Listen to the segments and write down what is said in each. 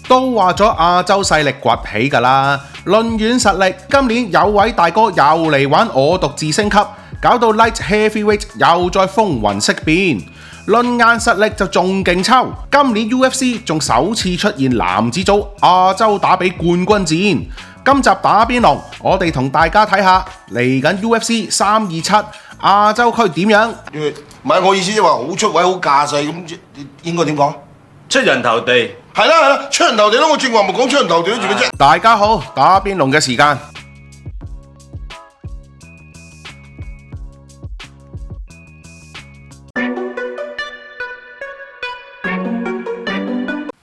都話咗亞洲勢力崛起㗎啦。論軟實力，今年有位大哥又嚟玩我獨自升級，搞到 Light Heavyweight 又再風雲色變。論硬實力就仲勁抽，今年 UFC 仲首次出現男子組亞洲打比冠軍戰。今集打邊爐，我哋同大家睇下嚟緊 UFC 327亞洲區點樣。唔係我意思，即係話好出位、好架勢咁，應該點講？出人頭地。係啦，出人頭地咯！我正話咪講出人頭地都做咩啫？大家好，打邊爐嘅時間。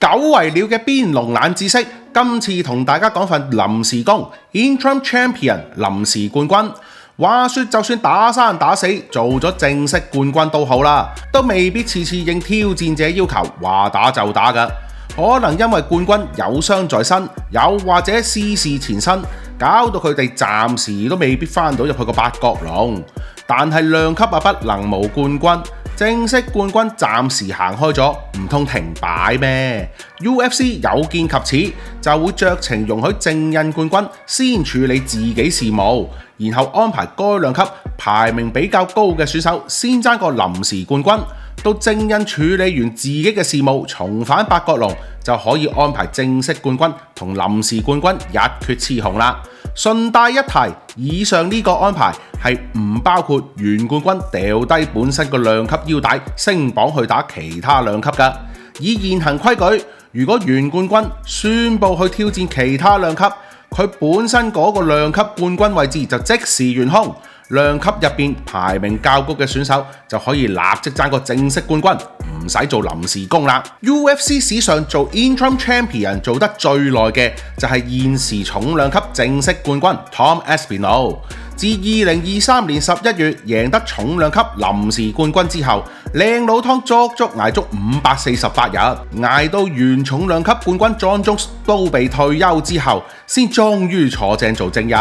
久違了嘅邊爐冷知識，今次同大家講份臨時工 Interim Champion 臨時冠軍。話說就算打生打死做咗正式冠軍都好啦，都未必次次應挑戰者要求話打就打㗎。可能因為冠軍有傷在身，又或者私事纏身，搞到佢哋暫時都未必翻到入去個八角籠。但係量級不能無冠軍。正式冠軍暫時行開咗，唔通停擺咩？ UFC 有見及此，就會酌情容許正印冠軍先處理自己事務，然後安排該兩級排名比較高嘅選手先爭個臨時冠軍。到正印處理完自己嘅事務，重返八角籠，就可以安排正式冠軍同臨時冠軍一決雌雄啦。順帶一提，以上呢個安排係唔包括原冠軍掉低本身個量級腰帶升榜去打其他量級㗎。以現行規矩，如果原冠軍宣布去挑戰其他量級，佢本身嗰個量級冠軍位置就即時懸空，量級入邊排名較高嘅選手就可以立即爭個正式冠軍，唔使做臨時工啦。UFC 史上做 Interim Champion 做得最耐嘅就係現時重量級正式冠軍 Tom Aspinall。自2023年11月贏得重量級臨時冠軍之後，靚佬湯足足捱足548日，捱到原重量級冠軍 Jon Jones 都被退休之後，先終於坐正做正印。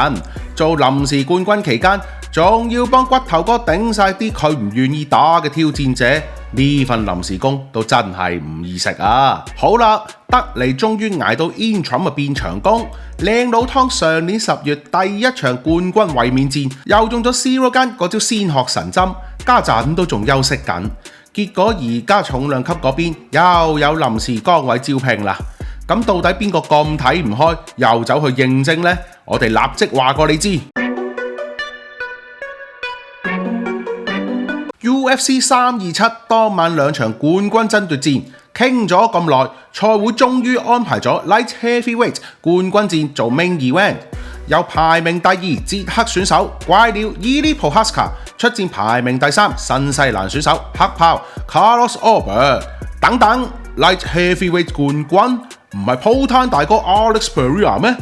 做臨時冠軍期間，仲要幫骨頭哥頂晒啲佢唔願意打嘅挑戰者，呢份臨時工都真係唔易食啊！好啦，得嚟終於捱到 Interim 變長工。靚佬湯上年10月第一場冠軍衛冕戰，又中咗 Zero 間嗰招先學神針，家陣都仲休息緊。結果而家重量級嗰邊又有臨時崗位招聘啦。咁到底邊個咁睇唔開，又走去應徵呢？我哋立即話過你知。UFC 327當晚兩場冠軍爭奪戰，傾咗咁耐，賽會終於安排咗 Light Heavyweight 冠軍戰做 Main Event， 由排名第2捷克選手怪鳥 Ili Prochazka 出戰排名第3新西蘭選手黑豹 Carlos Ulberg 等等。Light Heavyweight 冠軍唔係鋪攤大哥 Alex Pereira 咩？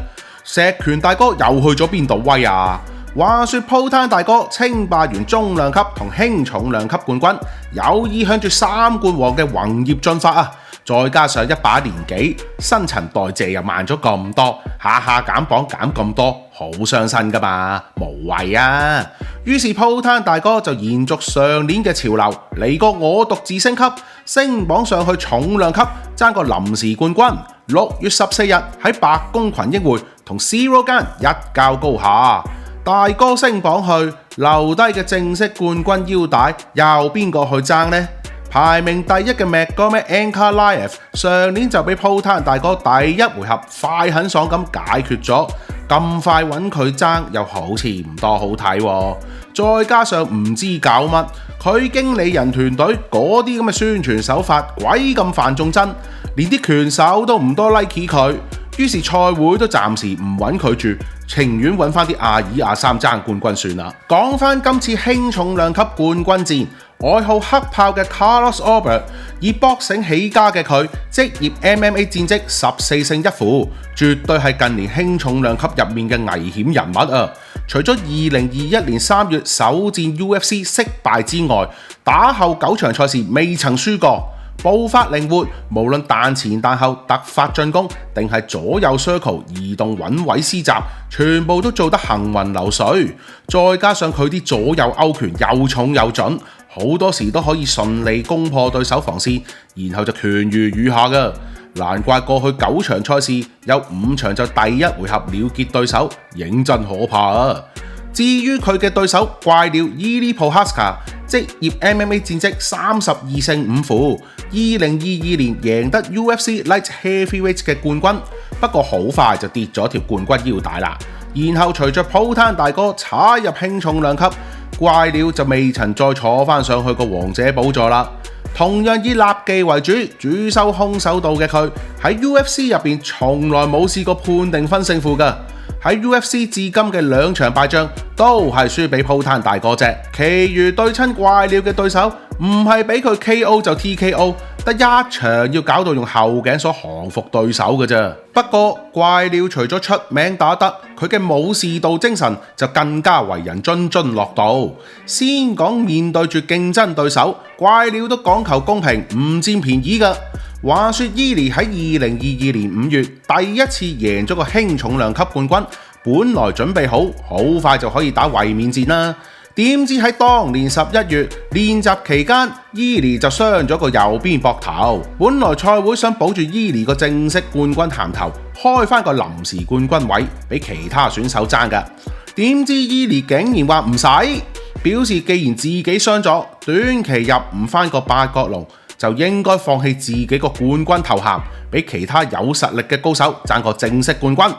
石拳大哥又去咗邊度威啊？話說鋪攤大哥稱霸完中量級同輕重量級冠軍，有意向住3冠王嘅宏業進發啊！再加上一把年紀，新陳代謝又慢咗咁多，下下減磅減咁多，好傷身噶嘛，無謂啊！於是鋪攤大哥就延續上年嘅潮流，嚟個我獨自升級，升榜上去重量級，爭個臨時冠軍。6月14日喺白宮群英會同 Zero 間一較高下。大哥升榜去，留低嘅正式冠軍腰帶又邊個去爭呢？排名第1嘅 Magomed Ankalaev 上年就俾鋪攤大哥第一回合快狠爽咁解決咗，咁快揾佢爭又好似唔多好睇喎。再加上唔知搞乜，佢經理人團隊嗰啲咁嘅宣傳手法鬼咁犯眾憎，連啲拳手都唔多 like 佢。於是賽會都暫時唔揾佢住，情願揾翻啲亞爾亞三爭冠軍算啦。講翻今次輕重量級冠軍戰，外號黑豹嘅 Carlos Ulberg 以 boxing 起家嘅佢，職業 MMA 戰績14勝1負，絕對係近年輕重量級入面嘅危險人物啊！除咗2021年3月首戰 UFC 惜敗之外，打後9場賽事未曾輸過。步伐靈活，無論彈前彈後突發進攻，定係左右 circle 移動穩位施襲，全部都做得行雲流水。再加上佢啲左右勾拳又重又準，好多時都可以順利攻破對手防線，然後就拳如雨下㗎。難怪過去9場賽事有5場就第一回合了結對手，認真可怕啊！至於佢嘅對手怪鳥伊利普哈斯卡，職業 MMA 戰績32勝5負，2022年贏得 UFC Light Heavyweight 嘅冠軍，不過好快就跌咗條冠軍腰帶啦。然後隨着普灘大哥踩入輕重量級，怪鳥就未曾再坐翻上去個王者寶座啦。同樣以立技為主，主修空手道嘅佢喺 UFC 入邊從來冇試過判定分勝負㗎。喺 UFC 至今嘅2場敗仗都係輸俾普灘大哥啫，其餘對親怪鳥嘅對手唔係俾佢 KO 就 TKO， 得一場要搞到用後頸鎖降服對手嘅啫。不過怪鳥除咗出名打得，佢嘅武士道精神就更加為人津津樂道。先講面對住競爭對手，怪鳥都講求公平，唔佔便宜㗎。話說伊利喺2022年5月第一次贏咗個輕重量級冠軍，本來準備好快就可以打衛冕戰啦。點知喺當年11月練習期間，伊利就傷咗個右邊膊頭。本來賽會想保住伊利個正式冠軍銜頭，開翻個臨時冠軍位俾其他選手爭㗎。點知伊利竟然話唔使，表示既然自己傷咗，短期入唔翻個八角籠，就應該放棄自己個冠軍頭銜，俾其他有實力嘅高手爭個正式冠軍。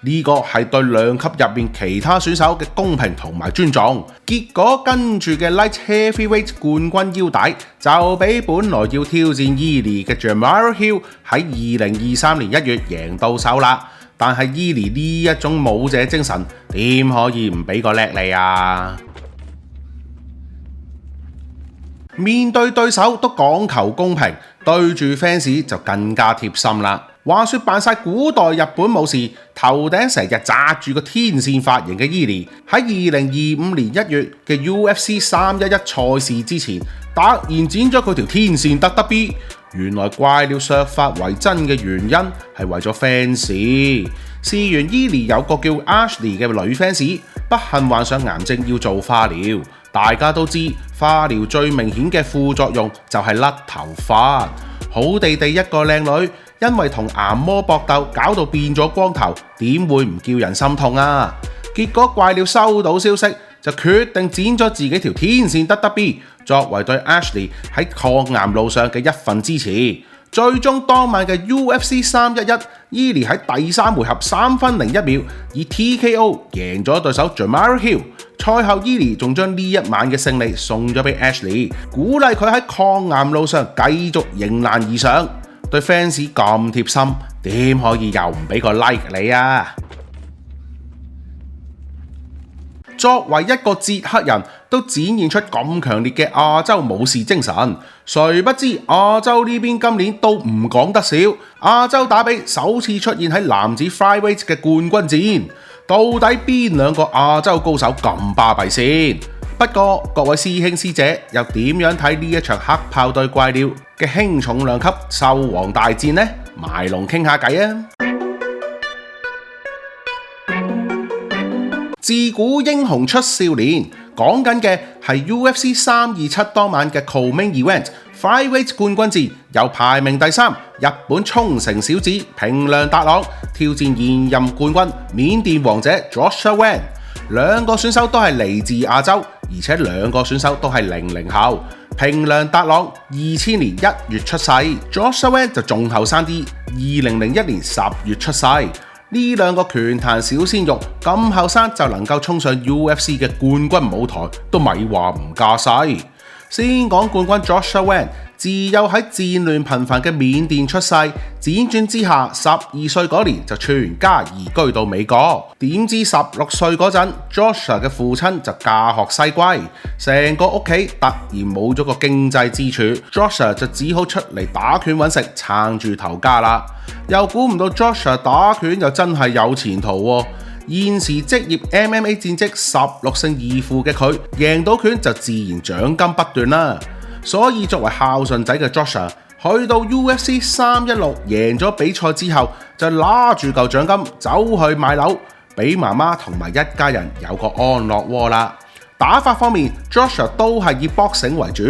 呢個係對2級入面其他選手嘅公平同埋尊重。結果跟住嘅 Light Heavyweight 冠軍腰帶就俾本來要挑戰伊利嘅 Jamahal Hill 喺2023年1月贏到手啦。但係伊利呢一種武者精神，點可以唔俾個叻你啊？面對對手都講求公平，對住 fans 就更加貼心啦。話說扮晒古代日本武士，頭頂成日紮住個天線髮型嘅伊利，喺2025年1月嘅 UFC 311賽事之前，突然剪咗佢條天線得 B。原來怪鳥削髮為真嘅原因係為咗 fans。事緣伊利有個叫 Ashley 嘅女 fans， 不幸患上癌症要做化療。大家都知化療最明顯嘅副作用就係甩頭髮。好地地一個靚女，因為同癌魔搏鬥搞到變咗光頭，點會唔叫人心痛啊？結果怪鳥收到消息就決定剪咗自己條天線得 B， 作為對 Ashley 喺抗癌路上嘅一份支持。最終當晚嘅 UFC 311，伊利喺第3回合3分01秒以 TKO 贏咗對手 Jamahal Hill。賽後伊利仲將呢一晚嘅勝利送咗俾 Ashley， 鼓勵佢喺抗癌路上繼續迎難而上。對 fans 咁貼心，點可以又唔俾個 like 你啊？作為一個捷克人，都展現出咁強烈嘅亞洲武士精神。誰不知亞洲呢邊今年都唔講得少，亞洲打比首次出現喺男子 Flyweight 嘅冠軍戰。到底邊2個亞洲高手咁巴閉先？不過各位師兄師姐又點樣睇呢一場黑豹對怪鳥嘅輕重量級獸王大戰呢？埋龍傾下偈啊！自古英雄出少年，講緊嘅係 UFC 327當晚嘅 Co-Main Event Flyweight 冠軍戰，由排名第3日本沖繩小子平良達朗挑戰現任冠軍緬甸王者 Joshua Wang。2個選手都係嚟自亞洲，而且2個選手都係00後。平良達朗2000年1月出世， Joshua Wang 就仲後生啲，2001年10月出世。呢2個拳壇小鮮肉咁後生就能夠衝上 UFC 嘅冠軍舞台，都咪話唔架勢。先講冠軍 Joshua Wang， 自幼喺戰亂頻繁嘅緬甸出世，輾轉之下12歲嗰年就全家移居到美國。點知16歲嗰陣 Joshua 嘅父親就嫁學西歸，成個屋企突然冇咗個經濟支柱， Joshua 就只好出嚟打拳揾食，撐住頭家啦。又估唔到 Joshua 打拳又真係有前途喎。現時職業 MMA 戰績16勝2負嘅佢，贏到拳就自然獎金不斷啦。所以作為孝順仔嘅 Joshua， 去到 UFC 316贏咗比賽之後，就拿住嚿獎金走去買樓，俾媽媽同埋一家人有個安樂窩啦。打法方面 ，Joshua 都係以 boxing 為主，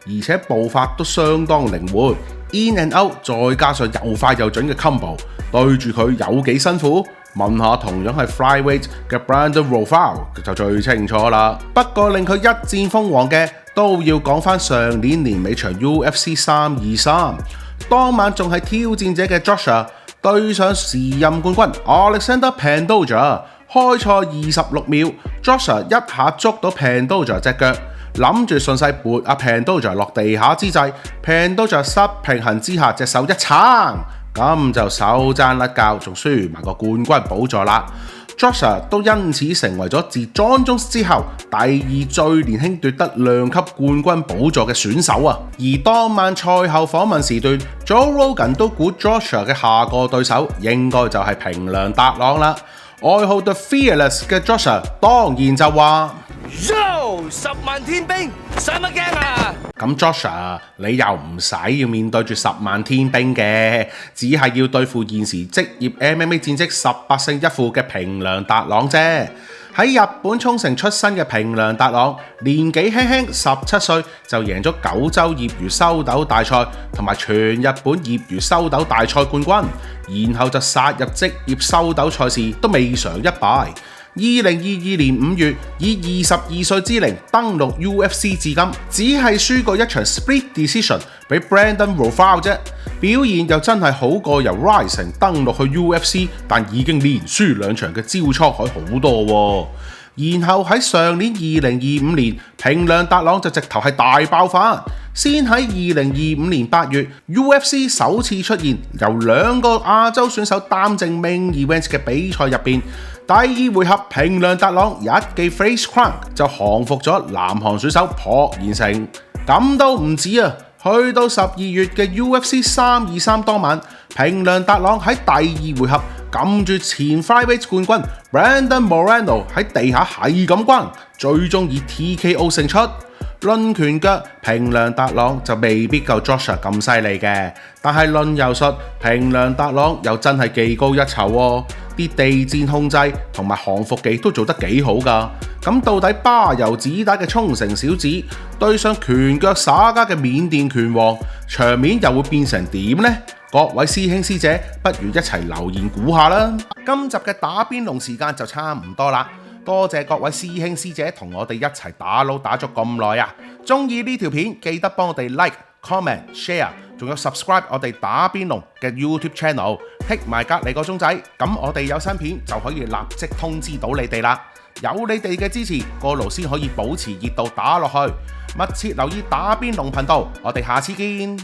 而且步伐都相當靈活。in and out， 再加上又快又準嘅 combo， 對住佢有幾辛苦？問下同樣係 flyweight 嘅 Brandon Royval 就最清楚啦。不過令佢一戰封王嘅，都要講翻上年年尾場 UFC 323，當晚仲係挑戰者嘅 Joshua 對上時任冠軍 Alexander Pantoja， 開賽26秒 ，Joshua 一下捉到 Pantoja 隻腳，諗住順勢撥阿 Pantoja 落地下之際 ，Pantoja 失平衡之下隻手一撐。咁就手踭甩臼，仲輸埋個冠軍寶座啦。Joshua 都因此成為咗自 Jon Jones 之後第2最年輕奪得量級冠軍寶座嘅選手啊！而當晚賽後訪問時段 ，Joe Rogan 都估 Joshua 嘅下個對手應該就係平良達朗啦。愛好 The Fearless 嘅 Joshua 當然就話：Yo， 10萬天兵，使乜驚啊？咁 Joshua 你又唔使要面對住10萬天兵嘅，只係要對付現時職業 MMA 戰績18勝1負嘅平良達朗啫。喺日本沖繩出身嘅平良達朗，年紀輕輕17歲就贏咗9州業餘收斗大賽同埋全日本業餘收斗大賽冠軍，然後就殺入職業收斗賽事都未嘗一敗。2022年5月以22歲之齡登陸 UFC 至今，只係輸過一場 split decision 俾 Brandon Royval 啫，表現又真係好過由 Rising 登陸去 UFC 但已經連輸2場嘅焦倉海好多喎。然後喺上年2025年，平良達朗就直頭係大爆發，先喺2025年8月 UFC 首次出現由2個亞洲選手擔正 main event 嘅比賽入邊，第2回合平良達朗一記 face crank 就降服咗南韓選手朴妍成。咁都唔止啊！去到12月嘅 UFC 323當晚，平良達朗喺第2回合撳住前 flyweight 冠軍 Brandon Moreno 喺地下係咁轟，最終以 TKO 勝出。論拳腳，平良達朗就未必夠 Joshua 咁犀利嘅，但係論柔術，平良達朗又真係技高一籌喎，啲地戰控制同埋降服技都做得幾好㗎。咁到底巴油子打嘅沖繩小子對上拳腳耍家嘅緬甸拳王，場面又會變成點呢？各位師兄師姐，不如一齊留言估下啦！今集嘅打邊爐時間就差唔多啦，多謝各位師兄師姐同我哋一齊打撈打咗咁耐啊！鍾意呢條片記得幫我哋 like、comment、share， 仲有 subscribe 我哋打邊爐嘅 YouTube channel， 剔埋隔離個鐘仔，咁我哋有新片就可以立即通知到你哋啦。有你哋嘅支持，個爐先可以保持熱度打落去。密切留意打邊爐頻道，我哋下次見。